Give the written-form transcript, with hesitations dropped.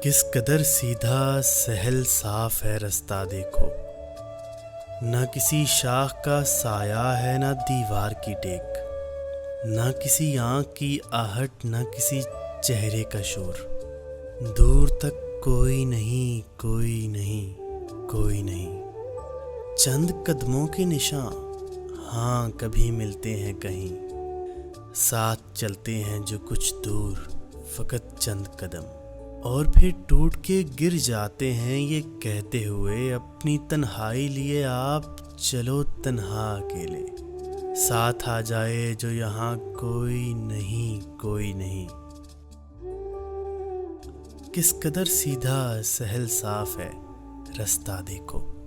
किस कदर सीधा सहल साफ है रास्ता देखो। न किसी शाख का साया है, न दीवार की टेक, न किसी आँख की आहट, न किसी चेहरे का शोर। दूर तक कोई नहीं, कोई नहीं, कोई नहीं। चंद कदमों के निशान, हाँ कभी मिलते हैं कहीं। साथ चलते हैं जो कुछ दूर, फकत चंद कदम, और फिर टूट के गिर जाते हैं ये कहते हुए अपनी तन्हाई लिए आप चलो तन्हा अकेले। साथ आ जाए जो यहाँ कोई नहीं, कोई नहीं। किस कदर सीधा सहल साफ है रास्ता देखो।